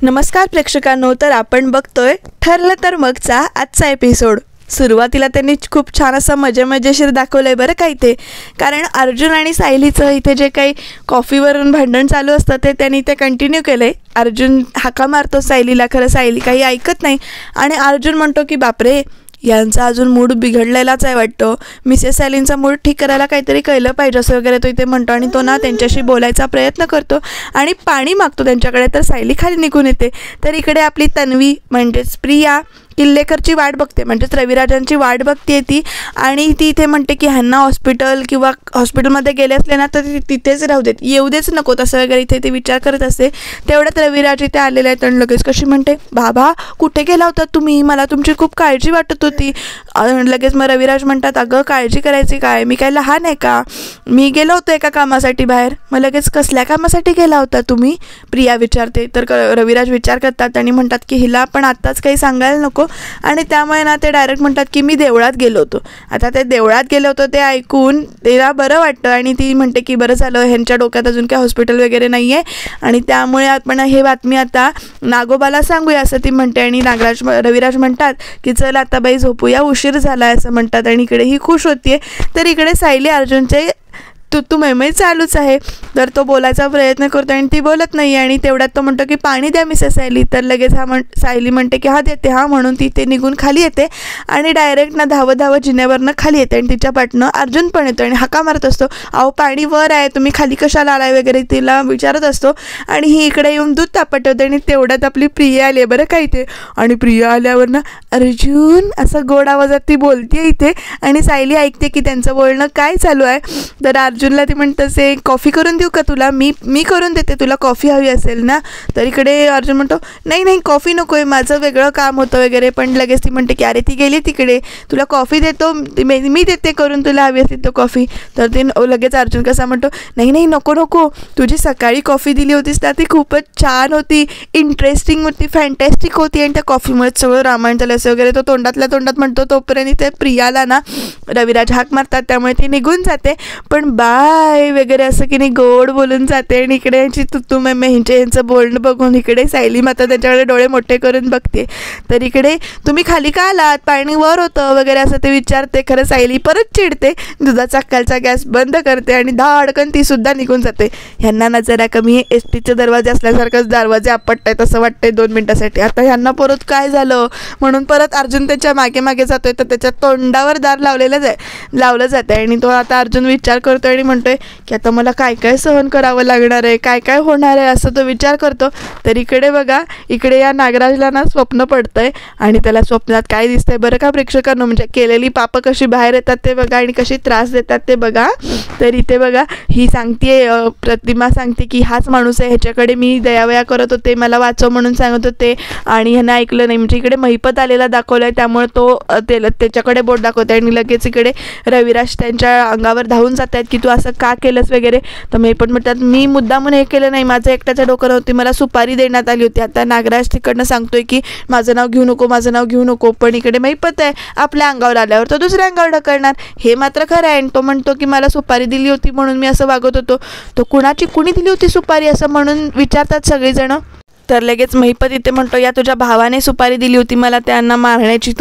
नमस्कार प्रेक्षकांनो, तर आपण बघतोय ठरलं तर मगचा आजचा एपिसोड। सुरुवातीला त्यांनी खूप छान असं मजेशीर दाखवलंय बरं का इथे, कारण अर्जुन आणि सायलीचं इथे जे काही कॉफीवरून भांडण चालू असतं ते त्यांनी इथे कंटिन्यू केलंय। अर्जुन हाका मारतो सायलीला, खरं सायली काही ऐकत नाही आणि अर्जुन म्हणतो की बापरे, यांचा अजून मूड बिघडलेलाच आहे वाटतं, मिसेस सायलींचा मूड ठीक करायला काहीतरी केलं पाहिजे असं वगैरे तो इथे म्हणतो आणि तो ना त्यांच्याशी बोलायचा प्रयत्न करतो आणि पाणी मागतो त्यांच्याकडे, तर सायली खाली निघून येते। तर इकडे आपली तन्वी म्हणजेच प्रिया किल्लेकरची वाट बघते, म्हणजेच रविराजांची वाट बघते ती, आणि ती इथे म्हणते की ह्यांना हॉस्पिटलमध्ये गेले असले ना तर तिथेच राहू देत, येऊ देच नको तसं वगैरे इथे ती विचार करत असते। तेवढ्यात रविराज इथे आलेले आहेत आणि लगेच कशी म्हणते, बाबा कुठे गेला होता तुम्ही, मला तुमची खूप काळजी वाटत होती। लगेच मग रविराज म्हणतात, अगं काळजी करायची काय, मी काय लहान आहे का, मी गेलो होतो एका कामासाठी बाहेर। मग लगेच कसल्या कामासाठी गेला होता तुम्ही, प्रिया विचारते। तर रविराज विचार करतात आणि म्हणतात की हिला पण आत्ताच काही सांगायला नको, आणि त्यामुळे ना ते डायरेक्ट म्हणतात की मी देवळात गेलो होतो। आता ते देवळात गेलो होतो ते ऐकून तिला बरं वाटतं आणि ती म्हणते की बरं झालं, ह्यांच्या डोक्यात अजून काही हॉस्पिटल वगैरे नाही आहे आणि त्यामुळे आपण हे बातमी आता नागोबाला सांगूया असं ती म्हणते। आणि रविराज म्हणतात की चल आता बाई झोपूया, उशीर झाला असं म्हणतात आणि इकडे ही खुश होतीये। तर इकडे सायली अर्जुनचे तू मैमै चालूच आहे, तर तो बोलायचा प्रयत्न करतो आणि ती बोलत नाही आणि तेवढ्यात तो म्हणतो की पाणी द्या मिसेस सायली। तर लगेच सायली म्हणते की हा देते, हा म्हणून ती ते निघून खाली येते आणि डायरेक्ट ना धावत जिन्यावरनं खाली येते आणि तिच्या पाठनं अर्जुन पण येतो आणि हाका मारत असतो, अहो पाणी वर आहे, तुम्ही खाली कशाला आलाय वगैरे तिला विचारत असतो आणि ही इकडे येऊन दूध तापत होते। आणि तेवढ्यात आपली प्रिया आली बरं का इथे, आणि प्रिया आल्यावर ना अर्जुन असं गोड आवाजात ती बोलते इथे आणि सायली ऐकते की त्यांचं बोलणं काय चालू आहे। तर अर्जुनला ती म्हणतं से कॉफी करून देऊ का तुला, मी करून देते, तुला कॉफी हवी असेल ना। तर इकडे अर्जुन म्हणतो नाही कॉफी नको आहे, माझं वेगळं काम होतं वगैरे, पण लगेच ती म्हणते की अरे ती गेली तिकडे, तुला कॉफी देतो, मी देते करून, तुला हवी असेल तो कॉफी। तर ते लगेच अर्जुन कसा म्हणतो नाही नको, तुझी सकाळी कॉफी दिली होतीस ना ती खूपच छान होती, इंटरेस्टिंग होती, फॅन्टॅस्टिक होती, आणि त्या कॉफीमुळेच सगळं रामायण झालं असं वगैरे तो तोंडातल्या तोंडात म्हणतो। तोपर्यंत ते प्रियाला ना रविराज हाक मारतात, त्यामुळे ती निघून जाते, पण बाय वगैरे असं की नाही गोड बोलून जाते। आणि इकडे यांची तुतू मैमे यांचं बोलणं बघून इकडे सायली माता त्याच्याकडे डोळे मोठे करून बघते। तर इकडे तुम्ही खाली का आलात, पाणी वर होतं वगैरे असं ते विचारते। खरं सायली परत चिडते, दुधाचा खालचा गॅस बंद करते आणि धाडकन ती सुद्धा निघून जाते। ह्यांना ना जरा कमी एसटीचे दरवाजे असल्यासारखंच दरवाजे आपटतायत असं वाटतंय 2 मिनिटासाठी। आता ह्यांना परत काय झालं म्हणून परत अर्जुन त्याच्या मागे जातोय, तर त्याच्या तोंडावर दार लावलं जाते आणि तो आता अर्जुन विचार करतोय आणि म्हणतोय की आता मला काय सहन करावं लागणार आहे, काय होणार आहे असं तो विचार करतो। तर इकडे बघा, इकडे या नागराजला ना स्वप्न पडतंय आणि त्याला स्वप्नात काय दिसतंय बरं का प्रेक्षकांनो, म्हणजे केलेली पापं कशी बाहेर येतात ते बघा आणि कशी त्रास देतात ते बघा। तर इथे बघा ही सांगते, प्रतिमा सांगते की हाच माणूस आहे, ह्याच्याकडे मी दयावया करत होते, मला वाचव म्हणून सांगत होते आणि ह्यानं ऐकलं नाही। म्हणजे इकडे महिपत आलेला दाखवलाय, त्यामुळे तो त्याच्याकडे बोट दाखवते आणि लगेच इकडे रविराज त्यांच्या अंगावर धावून जात आहेत की तू असं का केलंस वगैरे। तर मी पण म्हणतात मी मुद्दामून हे केलं नाही, माझं एकट्याचं डोकं नव्हती, मला सुपारी देण्यात आली होती। आता नागराज तिकडनं सांगतोय की माझं नाव घेऊ नको, पण इकडे महिपत आहे, आपल्या अंगावर आल्यावर तो दुसऱ्या अंगावर ढकलणार, हे मात्र खरं आहे। तो म्हणतो की मला सुपारी दिली होती म्हणून मी असं वागत होतो, तो कुणी दिली होती सुपारी असं म्हणून विचारतात सगळेजण। तर लगेच महिपत इथे म्हणतो या तुझ्या भावाने सुपारी दिली होती मला त्यांना मारण्याची,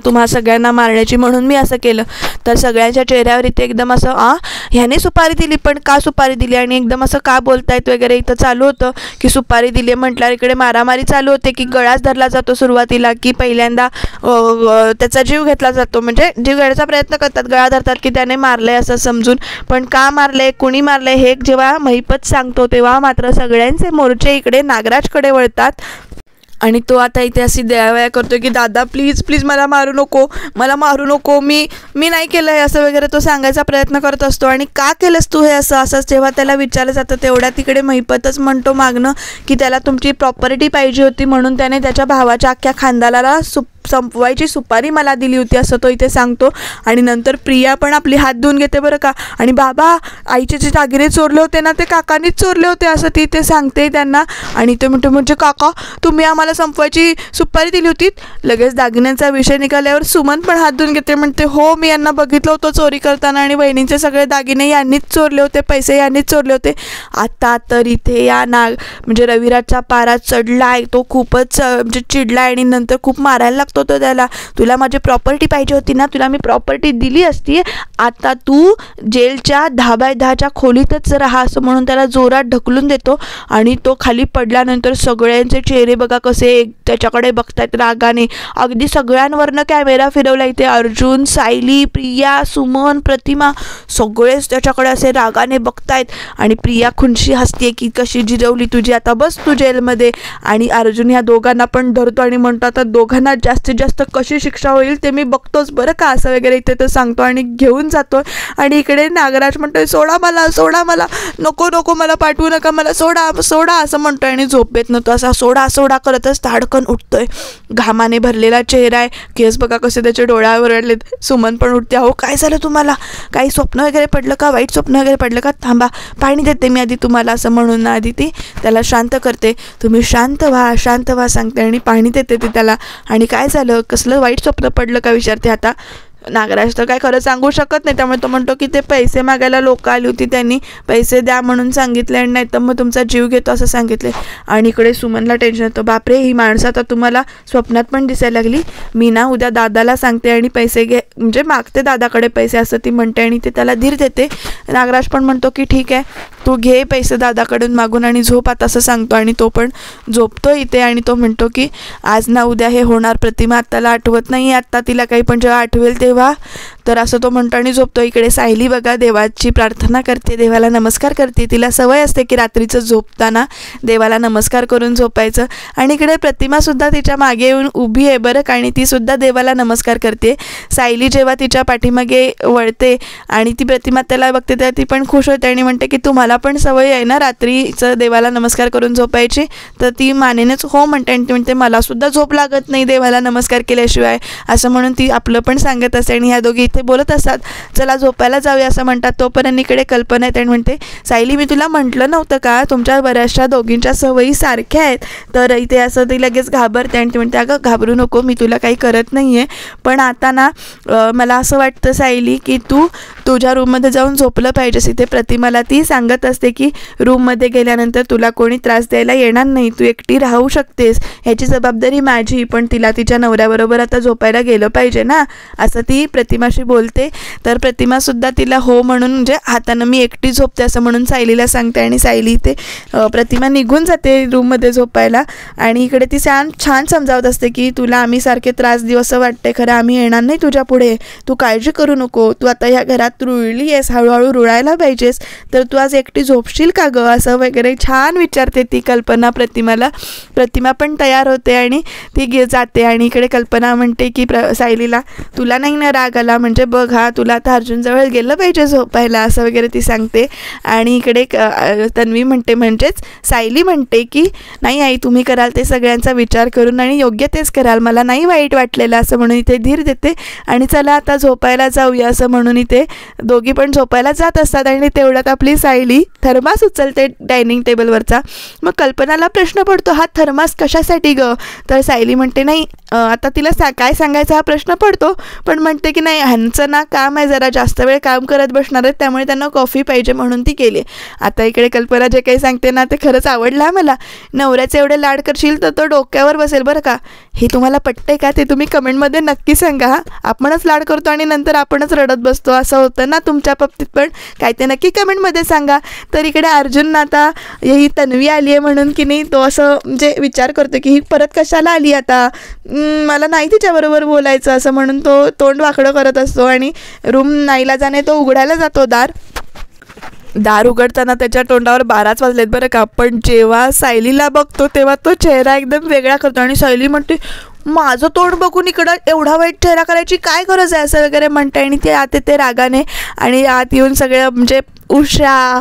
तुम्हा सगळ्यांना मारण्याची, म्हणून मी असं केलं। तर सगळ्यांच्या चेहऱ्यावर इथे एकदम असं ह्याने सुपारी दिली, पण का सुपारी दिली आणि एकदम असं का बोलतायत वगैरे इथं चालू होतं की सुपारी दिली म्हटल्यावर इकडे मारामारी चालू होते की गळाच धरला जातो सुरुवातीला, की पहिल्यांदा त्याचा जीव घेतला जातो, म्हणजे जीव घेण्याचा प्रयत्न करतात, गळा धरतात की त्याने मारलंय असं समजून, पण का मारलंय, कुणी मारलंय हे जेव्हा महिपत सांगतो तेव्हा मात्र सगळ्यांचे मोर्चे इकडे नागराजकडे वळतात आणि तो आता इथे अशी दयावया करतो की दादा प्लीज मला मारू नको, मी नाही केलं हे असं वगैरे तो सांगायचा प्रयत्न करत असतो। आणि का केलंस तू हे असंच जेव्हा त्याला विचारलं जातं तेवढ्या तिकडे महिपतच म्हणतो मागणं की त्याला तुमची प्रॉपर्टी पाहिजे होती म्हणून त्याने त्याच्या भावाच्या अख्ख्या खानदानाला संपवायची सुपारी मला दिली होती असं तो इथे सांगतो. आणि नंतर प्रिया पण आपली हात धुवून घेते बरं का. आणि बाबा आईचे जे दागिने चोरले होते ना ते काकांनीच चोरले होते असं ती ते सांगते त्यांना. आणि ते म्हणते म्हणजे काका तुम्ही आम्हाला संपवायची सुपारी दिली होती. लगेच दागिन्यांचा विषय निघाल्यावर सुमन पण हात धुवून घेते, म्हणते हो मी यांना बघितलं होतं चोरी करताना आणि बहिणींचे सगळे दागिने यांनीच चोरले होते, पैसे यांनीच चोरले होते. आता तर इथे या म्हणजे रविराजचा पारा चढलाय, तो खूपच म्हणजे चिडलाय आणि नंतर खूप मारायला लागतो तो त्याला. तुला माझी प्रॉपर्टी पाहिजे होती ना, तुला मी प्रॉपर्टी दिली असती, आता तू जेलच्या 10x10च्या खोलीतच राहा असं म्हणून त्याला जोरात ढकलून देतो. आणि तो खाली पडल्यानंतर सगळ्यांचे चेहरे बघा कसे त्याच्याकडे बघतायत रागाने. अगदी सगळ्यांवरनं कॅमेरा फिरवला इथे. अर्जुन, सायली, प्रिया, सुमन, प्रतिमा सगळेच त्याच्याकडे असे रागाने बघतायत. आणि प्रिया खुनशी हसते की कशी जिरवली तुझी, आता बस तू जेलमध्ये. आणि अर्जुन ह्या दोघांना पण धरतो आणि म्हणतो आता दोघांना जास्तीत जास्त कशी शिक्षा होईल ते मी बघतोच बरं का असं वगैरे इथे तो सांगतो आणि घेऊन जातो. आणि इकडे नागराज म्हणतोय सोडा मला, सोडा मला, नको नको मला पाठवू नका, मला सोडा सोडा असं म्हणतोय. आणि झोपेत न तो असा सोडा सोडा करतच ताडकन उठतोय. घामाने भरलेला चेहरा आहे, केस बघा कसे त्याच्या डोळ्यावर ओरडलेत. सुमन पण उठते. अहो काय झालं तुम्हाला, काही स्वप्न वगैरे पडलं का, वाईट स्वप्न वगैरे पडलं का, थांबा पाणी देते मी आधी तुम्हाला असं म्हणून ना आधी ती त्याला शांत करते. तुम्ही शांत व्हा शांत व्हा सांगते आणि पाणी देते ती त्याला. आणि काय झालं, कसलं वाईट स्वप्न पडलं का विचारते. आता नागराज तर काय खरं सांगू शकत नाही, त्यामुळे तो म्हणतो की ते पैसे मागायला लोक आली होती, त्यांनी पैसे द्या म्हणून सांगितले आणि नाही तर मग तुमचा जीव घेतो असं सांगितले. आणि इकडे सुमनला टेन्शन येतं, बापरे ही माणसं आता तुम्हाला स्वप्नात पण दिसायला लागली, मी ना उद्या दादाला सांगते आणि पैसे म्हणजे मागते दादाकडे पैसे असं ती म्हणते. आणि ते त्याला धीर देते. नागराज पण म्हणतो की ठीक आहे तू घे पैसे दादाकडून मागून आणि झोप आता असं सांगतो. आणि तो पण झोपतो इथे. आणि तो म्हणतो की आज ना उद्या हे होणार, प्रतिमा आत्ताला आठवत नाही, आत्ता तिला काही पण जेव्हा आठवेल तेव्हा तर असं तो म्हणतो आणि झोपतो. इकडे सायली बघा देवाची प्रार्थना करते, देवाला नमस्कार करते. तिला सवय असते की रात्रीचं झोपताना देवाला नमस्कार करून झोपायचं. आणि इकडे प्रतिमासुद्धा तिच्या मागे येऊन उभी आहे बरं का, आणि तीसुद्धा देवाला नमस्कार करते. सायली जेव्हा तिच्या पाठीमागे वळते आणि ती प्रतिमा त्याला बघते तेव्हा ती पण खुश होते आणि म्हणते की तुम्हाला पण सवय आहे ना रात्रीचं देवाला नमस्कार करून झोपायची. तर ती मानेनेच हो म्हणते आणि ती म्हणते मलासुद्धा झोप लागत नाही देवाला नमस्कार केल्याशिवाय असं म्हणून ती आपलं पण सांगत असते. आणि ह्या दोघी इथे बोलत असतात, चला झोपायला जाऊया असं म्हणतात. तोपर्यंत इकडे कल्पना येते आणि म्हणते सायली मी तुला म्हटलं नव्हतं का तुमच्या बऱ्याचशा दोघींच्या सवयी सारख्या आहेत. तर इथे असं ती लगेच घाबरते आणि ती म्हणते अगं घाबरू नको, मी तुला काही करत नाही आहे, पण आता ना मला असं वाटतं सायली की तू तुझ्या रूममध्ये जाऊन झोपलं पाहिजेस. इथे प्रतिमाला ती सांगत असते की रूममध्ये गेल्यानंतर तुला कोणी त्रास द्यायला येणार नाही, तू एकटी राहू शकतेस, ह्याची जबाबदारी माझी, पण तिला तिच्या नवऱ्याबरोबर आता झोपायला गेलं पाहिजे ना असं ती प्रतिमाशी बोलते. तर प्रतिमासुद्धा तिला हो म्हणून म्हणजे हातानं मी एकटी झोपते असं म्हणून सायलीला सांगते. आणि सायली इथे प्रतिमा निघून जाते रूममध्ये झोपायला. आणि इकडे ती छान समजावत असते की तुला आम्ही सारखे त्रास देऊ असं वाटते, खरं आम्ही येणार नाही तुझ्या पुढे, तू काळजी करू नको, तू आता ह्या घरात रुळली आहेस, हळूहळू रुळायला पाहिजेस, तर तू आज एकटी झोपशील का गं असं वगैरे छान विचारते ती कल्पना प्रतिमाला. प्रतिमा पण तयार होते आणि ती जाते. आणि इकडे कल्पना म्हणते की सायलीला तुला नाही ना राग आला, म्हणजे बघ हा तुला आता अर्जुनजवळ गेलं पाहिजे झोपायला असं वगैरे ती सांगते. आणि इकडे तन्वी म्हणते म्हणजेच सायली म्हणते की नाही आई तुम्ही कराल ते सगळ्यांचा विचार करून आणि योग्य तेच कराल, मला नाही वाईट वाटलेलं असं म्हणून इथे धीर देते. आणि चला आता झोपायला जाऊया असं म्हणून इथे दोघी पण झोपायला जात असतात. आणि तेवढ्यात आपली सायली थर्मास उचलते डायनिंग टेबलवरचा. मग कल्पनाला प्रश्न पडतो हा थर्मास कशासाठी गं, तर सायली म्हणते नाही आता तिला काय सांगायचा हा प्रश्न पडतो, पण म्हणते की नाही ह्यांचं ना काम आहे जरा जास्त वेळ काम करत बसणार आहेत त्यामुळे त्यांना कॉफी पाहिजे म्हणून ती केली. आता इकडे कल्पना जे काही सांगते ना ते खरंच आवडलं मला, नवऱ्याचे एवढे लाड करशील तर तो डोक्यावर बसेल बरं का. हे तुम्हाला पटतंय का ते तुम्ही कमेंटमध्ये नक्की सांगा. हा आपणच लाड करतो आणि नंतर आपणच रडत बसतो असं होतं ना तुमच्या बाबतीत पण, काय ते नक्की कमेंटमध्ये सांगा. तर इकडे अर्जुन आता ही तन्वी आली आहे म्हणून की नाही तो असं म्हणजे विचार करतो की ही परत कशाला आली आता, मला नाही तिच्याबरोबर बोलायचं असं म्हणून तो तोंड वाकडं करत असतो. आणि रूम नाईलाजाने तो उघडायला जातो दार उघडताना त्याच्या तोंडावर 12च वाजलेत बरं का. पण जेव्हा सायलीला बघतो तेव्हा तो चेहरा एकदम वेगळा करतो आणि सायली म्हणते माझं तोंड बघून इकडं एवढा वाईट चेहरा करायची काय गरज आहे असं वगैरे म्हणते. आणि ते आत येते रागाने आणि आत येऊन सगळं म्हणजे उषा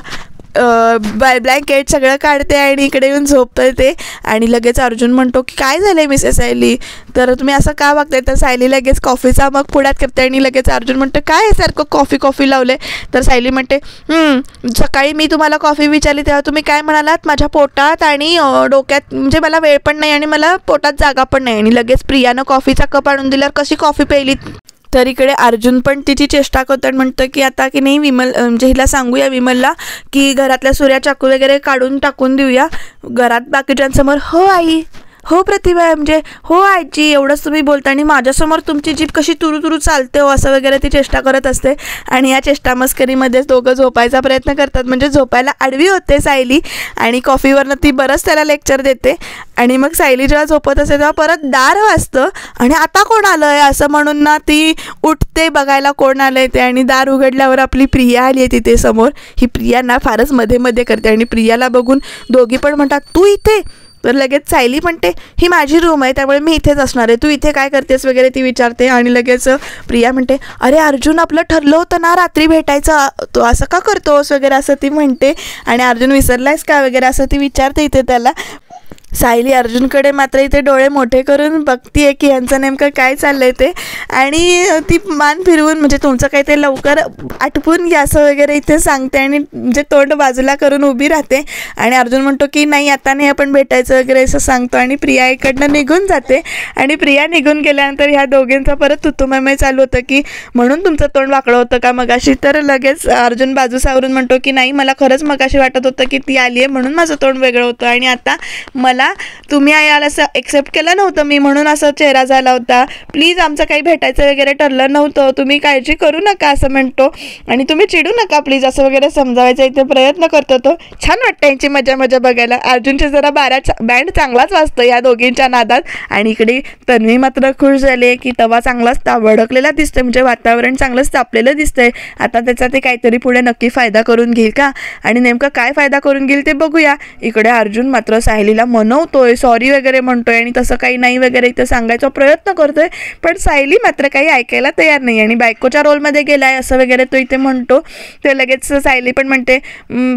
ब्लँकेट सगळं काढते आणि इकडे येऊन झोपतोय ते. आणि लगेच अर्जुन म्हणतो की काय झालं आहे मिसेस सायली, तर तुम्ही असं का बघताय. तर सायली लगेच कॉफीचा मग पुढ्यात करते आणि लगेच अर्जुन म्हणतो काय आहे सारखं कॉफी लावले. तर सायली म्हणते सकाळी मी तुम्हाला कॉफी विचारली तेव्हा तुम्ही काय म्हणालात, माझ्या पोटात आणि डोक्यात म्हणजे मला वेळ पण नाही आणि मला पोटात जागा पण नाही. आणि लगेच प्रियानं कॉफीचा कप आणून दिल्यावर कशी कॉफी प्यायली. तर इकडे अर्जुन पण तिची चेष्टा करतो आणि म्हणतं की आता की नाही विमल म्हणजे हिला सांगूया विमलला की घरातल्या सुऱ्या चाकू वगैरे काढून टाकून देऊया घरात बाकीच्यांसमोर. हो आई, हो प्रतिभा म्हणजे हो आजी, एवढंच तुम्ही बोलता आणि माझ्यासमोर तुमची जीभ कशी तुरू चालते हो असं वगैरे ती चेष्टा करत असते. आणि या चेष्टा मस्करीमध्येच दोघं झोपायचा प्रयत्न करतात. म्हणजे झोपायला आडवी होते सायली आणि कॉफीवरनं ती बरंच त्याला लेक्चर देते. आणि मग सायली जेव्हा झोपत असते तेव्हा परत दार वाजतं आणि आता कोण आलं आहे असं म्हणून ना ती उठते बघायला कोण आलं आहे ते. आणि दार उघडल्यावर आपली प्रिया आली आहे तिथे समोर. ही प्रिया ना फारच मध्ये करते आणि प्रियाला बघून दोघी पण म्हणतात तू इथे. तर लगेच सायली म्हणते ही माझी रूम आहे त्यामुळे मी इथेच असणार आहे, तू इथे काय करतेस वगैरे ती विचारते. आणि लगेच प्रिया म्हणते अरे अर्जुन आपलं ठरलं होतं ना रात्री भेटायचं, तो असं का करतोस वगैरे असं ती म्हणते. आणि अर्जुन विसरलायस का वगैरे असं ती विचारते इथे त्याला. सायली अर्जुनकडे मात्र इथे डोळे मोठे करून बघतीये की यांचं नेमकं काय चाललं आहे ते. आणि ती मान फिरवून म्हणजे तुमचं काही ते लवकर आटपून घ्या असं वगैरे इथे सांगते आणि म्हणजे तोंड बाजूला करून उभी राहते. आणि अर्जुन म्हणतो की नाही आता नाही आपण भेटायचं वगैरे असं सांगतो. आणि प्रिया इकडनं निघून जाते. आणि प्रिया निघून गेल्यानंतर ह्या दोघींचा परत तुतुमय चालू होतं की म्हणून तुमचं तोंड वाकडं होतं का मगाशी. तर लगेच अर्जुन बाजू सावरून म्हणतो की नाही मला खरंच मगाशी वाटत होतं की ती आली आहे म्हणून माझं तोंड वेगळं होतं आणि आता मला तुम्ही याला असं एक्सेप्ट केलं नव्हतं मी म्हणून असं चेहरा झाला होता. प्लीज आमचं काही भेटायचं वगैरे ठरलं नव्हतं, तुम्ही काळजी करू नका असं म्हणतो. आणि तुम्ही चिडू नका प्लीज असं वगैरे समजावायचा इथे प्रयत्न करतो तो. छान वाटतं यांची मजा बघायला. अर्जुनचे जरा बँड चांगलाच वाजतं या दोघींच्या नादात. आणि इकडे तन्वी मात्र खुश झाली की तवा चांगलाच भडकलेला दिसतोय म्हणजे वातावरण चांगलंच तापलेलं दिसतंय. आता त्याचा ते काहीतरी पुढे नक्की फायदा करून घेईल का आणि नेमकं काय फायदा करून घेईल ते बघूया. इकडे अर्जुन मात्र सायलीला मनवतोय, सॉरी वगैरे म्हणतोय आणि तसं काही नाही वगैरे इथं सांगायचा प्रयत्न करतोय. पण सायली मात्र काही ऐकायला तयार नाही आणि बायकोच्या रोलमध्ये गेलाय असं वगैरे तो इथे म्हणतो. ते लगेच सायली पण म्हणते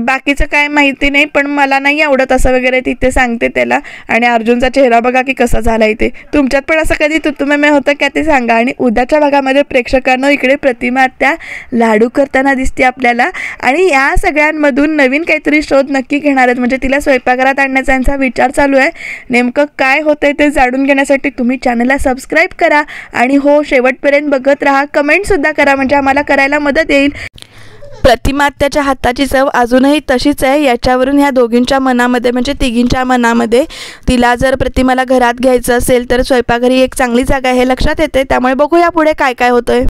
बाकीचं काय माहिती नाही पण मला नाही आवडत असं वगैरे तिथे सांगते त्याला. आणि अर्जुनचा चेहरा बघा की कसा झाला इथे. तुमच्यात पण असं कधी तुतुमय होतं का ते सांगा. आणि उद्याच्या भागामध्ये प्रेक्षकांना इकडे प्रतिमा त्या लाडू करताना दिसते आपल्याला. आणि या सगळ्यांमधून नवीन काहीतरी शोध नक्की घेणार आहेत म्हणजे तिला स्वयंपाकघरात आणण्याचा यांचा विचार चालू आहे. नेमकं काय होतंय ते जाणून घेण्यासाठी तुम्ही चॅनलला सबस्क्राईब करा आणि हो शेवटपर्यंत बघत राहा. कमेंटसुद्धा करा म्हणजे आम्हाला करायला मदत येईल. प्रतिमा त्याच्या हाताची चव अजूनही तशीच आहे याच्यावरून ह्या दोघींच्या मनामध्ये म्हणजे तिघींच्या मनामध्ये तिला जर प्रतिमाला घरात घ्यायचं असेल तर स्वयंपाकघरी एक चांगली जागा हे लक्षात येते. त्यामुळे बघूया पुढे काय काय होतंय.